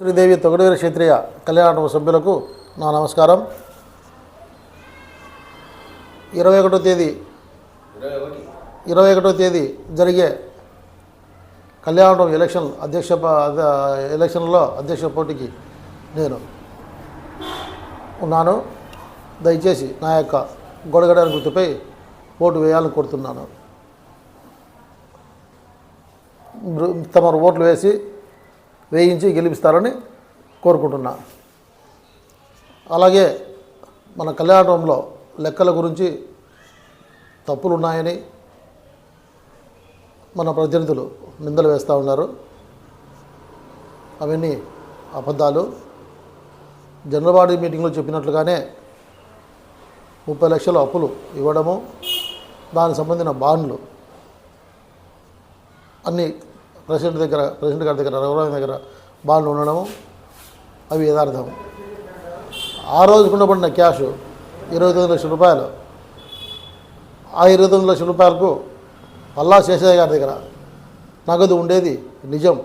శ్రీదేవి తొగడవీర క్షత్రియ కళ్యాణ సభ్యులకు నా నమస్కారం. 21వ తేదీ జరిగే కళ్యాణం ఎలక్షన్లో అధ్యక్ష పోటీకి నేను ఉన్నాను. దయచేసి నా యొక్క గొడగడాని గుర్తుపై ఓటు వేయాలని కోరుతున్నాను. తమరు ఓట్లు వేయించి గెలిపిస్తారని కోరుకుంటున్నా. అలాగే మన కళ్యాణంలో లెక్కల గురించి తప్పులు ఉన్నాయని మన ప్రతినిధులు నిందలు వేస్తూ ఉన్నారు. అవన్నీ అబద్ధాలు. జనరల్ బాడీ మీటింగ్లో చెప్పినట్లుగానే 30 లక్షల అప్పులు ఇవ్వడము, దానికి సంబంధించిన బాండ్లు అన్నీ ప్రెసిడెంట్ గారి దగ్గర రఘురామ దగ్గర బాండ్లు ఉండడము అవి యథార్థం. ఆ రోజు ఉండబడిన క్యాష్ 29 లక్షల రూపాయలు. ఆ 29 లక్షల రూపాయలకు పల్లా శేషయ్య గారి దగ్గర నగదు ఉండేది నిజం.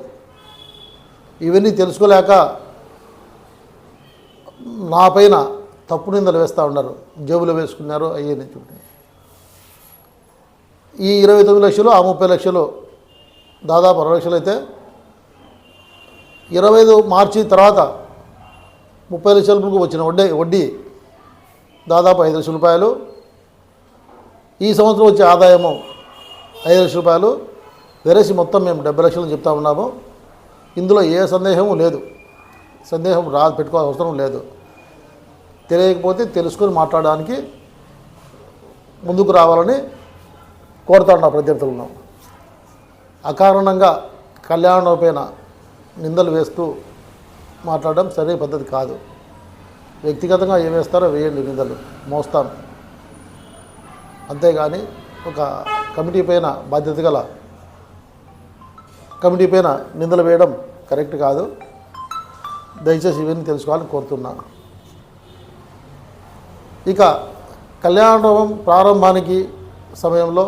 ఇవన్నీ తెలుసుకోలేక నా పైన తప్పు నిందలు వేస్తూ ఉన్నారు. జేబులో వేసుకున్నారు అయ్యే చూడండి. ఈ 29 లక్షలు ఆ 30 లక్షలు దాదాపు 60 లక్షలు అయితే 25 మార్చి తర్వాత 30 లక్షలకు వచ్చిన వడ్డీ దాదాపు 5 లక్షల రూపాయలు. ఈ సంవత్సరం వచ్చే ఆదాయము 5 లక్షల రూపాయలు. వెరసి మొత్తం మేము 70 లక్షలు చెప్తా ఉన్నాము. ఇందులో ఏ సందేహము లేదు. సందేహం పెట్టుకోవాల్సిన అవసరం లేదు. తెలియకపోతే తెలుసుకొని మాట్లాడడానికి ముందుకు రావాలని కోరుతా ఉన్నా ప్రత్యర్థులను. అకారణంగా కళ్యాణం పైన నిందలు వేస్తూ మాట్లాడడం సరైన పద్ధతి కాదు. వ్యక్తిగతంగా ఏం వేస్తారో వేయండి, నిందలు మోస్తాం. అంతేగాని ఒక కమిటీ పైన బాధ్యత గల కమిటీ పైన నిందలు వేయడం కరెక్ట్ కాదు. దయచేసి ఇవన్నీ తెలుసుకోవాలని కోరుతున్నాను. ఇక కళ్యాణం ప్రారంభానికి సమయంలో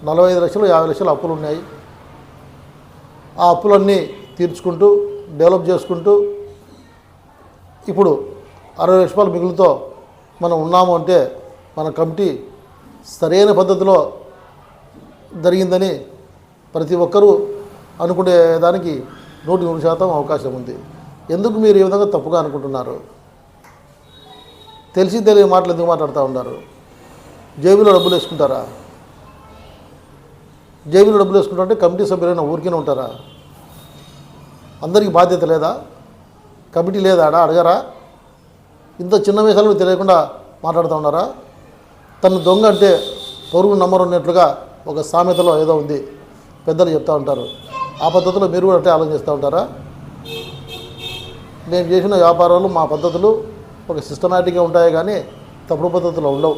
45 లక్షలు 50 లక్షలు అప్పులు ఉన్నాయి. ఆ అప్పులన్నీ తీర్చుకుంటూ డెవలప్ చేసుకుంటూ ఇప్పుడు 60 లక్షల రూపాయల మిగులుతో మనం ఉన్నాము అంటే మన కమిటీ సరైన పద్ధతిలో జరిగిందని ప్రతి ఒక్కరూ అనుకునే దానికి 100% అవకాశం ఉంది. ఎందుకు మీరు ఈ విధంగా తప్పుగా అనుకుంటున్నారు? తెలియని మాటలు ఎందుకు మాట్లాడుతూ ఉన్నారు? జేబులో డబ్బులు వేసుకుంటారా? జేబులో డబ్బులు వేసుకుంటారంటే కమిటీ సభ్యులైన ఊరికే ఉంటారా? అందరికీ బాధ్యత లేదా? కమిటీ లేదా? అడగరా? ఇంత చిన్న విషయాలు తెలియకుండా మాట్లాడుతూ ఉన్నారా? తను దొంగ అంటే పొరుగు నమ్మరు ఉన్నట్లుగా ఒక సామెతలో ఏదో ఉంది, పెద్దలు చెప్తూ ఉంటారు. ఆ పద్ధతిలో మీరు కూడా అంటే ఆలోచన చేస్తూ ఉంటారా? నేను చేసిన వ్యాపారాలు మా పద్ధతులు ఒక సిస్టమేటిక్గా ఉంటాయి, కానీ తప్పుడు పద్ధతులు ఉండవు.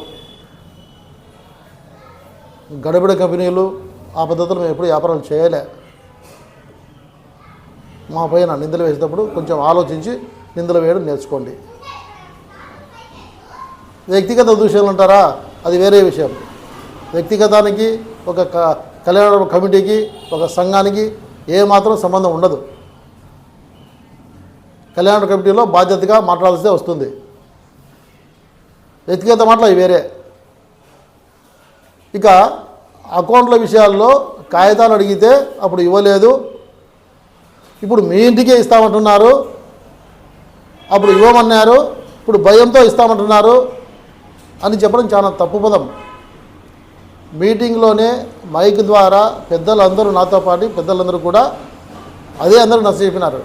గడబిడ కంపెనీలు ఆ పద్ధతులు మేము ఎప్పుడు వ్యాపారాలు చేయలే. మా పైన నిందలు వేసేటప్పుడు కొంచెం ఆలోచించి నిందలు వేయడం నేర్చుకోండి. వ్యక్తిగత దూషణలు అంటారా, అది వేరే విషయం. వ్యక్తిగతానికి ఒక కళ్యాణ కమిటీకి ఒక సంఘానికి ఏమాత్రం సంబంధం ఉండదు. కళ్యాణ కమిటీలో బాధ్యతగా మాట్లాడాల్సి వస్తుంది. వ్యక్తిగత మాటలు అవి వేరే. ఇక అకౌంట్ల విషయాల్లో కాగితాలు అడిగితే అప్పుడు ఇవ్వలేదు, ఇప్పుడు మీ ఇంటికే ఇస్తామంటున్నారు, అప్పుడు ఇవ్వమన్నారు, ఇప్పుడు భయంతో ఇస్తామంటున్నారు అని చెప్పడం చాలా తప్పు పదం. మీటింగ్లోనే మైక్ ద్వారా పెద్దలందరూ, నాతో పాటు పెద్దలందరూ కూడా అదే అందరూ నచ్చ చెప్పినారు.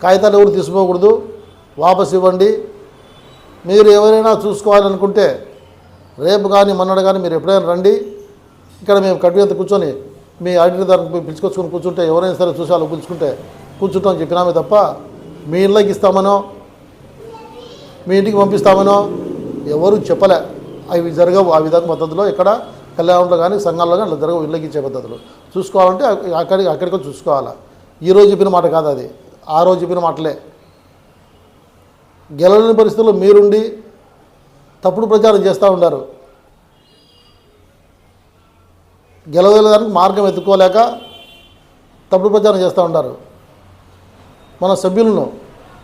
కాగితాలు ఎవరు తీసుకోకూడదు, వాపసు ఇవ్వండి. మీరు ఎవరైనా చూసుకోవాలనుకుంటే రేపు కానీ మొన్నడు కానీ మీరు ఎప్పుడైనా రండి, ఇక్కడ మేము కట్టినంత కూర్చొని మీ ఆడిటర్ దగ్గర పిలుచుకొచ్చుకొని కూర్చుంటే ఎవరైనా సరే చూసాలో పిలుచుకుంటే కూర్చుంటామని చెప్పినామే తప్ప మీ ఇళ్ళకి ఇస్తామనో మీ ఇంటికి పంపిస్తామనో ఎవరు చెప్పలే. అవి జరగవు. ఆ విధంగా పద్ధతిలో ఇక్కడ కళ్యాణంలో కానీ సంఘాల్లో కానీ అట్లా జరగవు. ఇళ్ళకి ఇచ్చే పద్ధతులు చూసుకోవాలంటే అక్కడికి చూసుకోవాలా. ఈరోజు చెప్పిన మాట కాదు అది, ఆ రోజు చెప్పిన మాటలే. గెలవలేని పరిస్థితుల్లో మీరుండి తప్పుడు ప్రచారం చేస్తూ ఉంటారు. గెలవలేదానికి మార్గం ఎత్తుకోలేక తప్పుడు ప్రచారం చేస్తూ ఉంటారు. మన సభ్యులను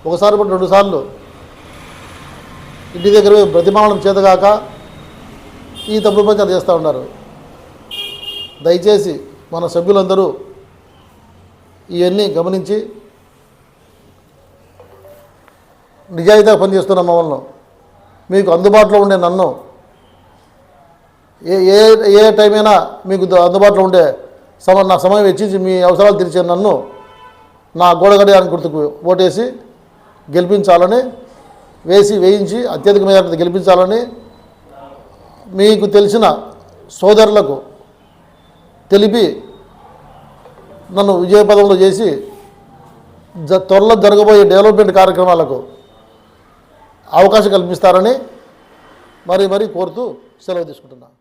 ఒకసారి పట్టి 2 సార్లు ఇంటి దగ్గర ప్రతిమానం చేతగాక ఈ తప్పుడు ప్రచారం చేస్తూ ఉన్నారు. దయచేసి మన సభ్యులందరూ ఇవన్నీ గమనించి నిజాయితీగా పనిచేస్తున్న మమ్మల్ని మీకు అందుబాటులో ఉండే నన్ను ఏ ఏ టైం అయినా మీకు అందుబాటులో ఉండే నా సమయం వెచ్చించి మీ అవసరాలు తీర్చే నన్ను నా గోడగడియాన్ని గుర్తుకు ఓటేసి గెలిపించాలని వేయించి అత్యధిక మెజార్టీతో గెలిపించాలని మీకు తెలిసిన సోదరులకు తెలిపి నన్ను విజయపదంలో చేసి త్వరలో జరగబోయే డెవలప్మెంట్ కార్యక్రమాలకు అవకాశం కల్పిస్తారని మరీ కోరుతూ సెలవు తీసుకుంటున్నాను.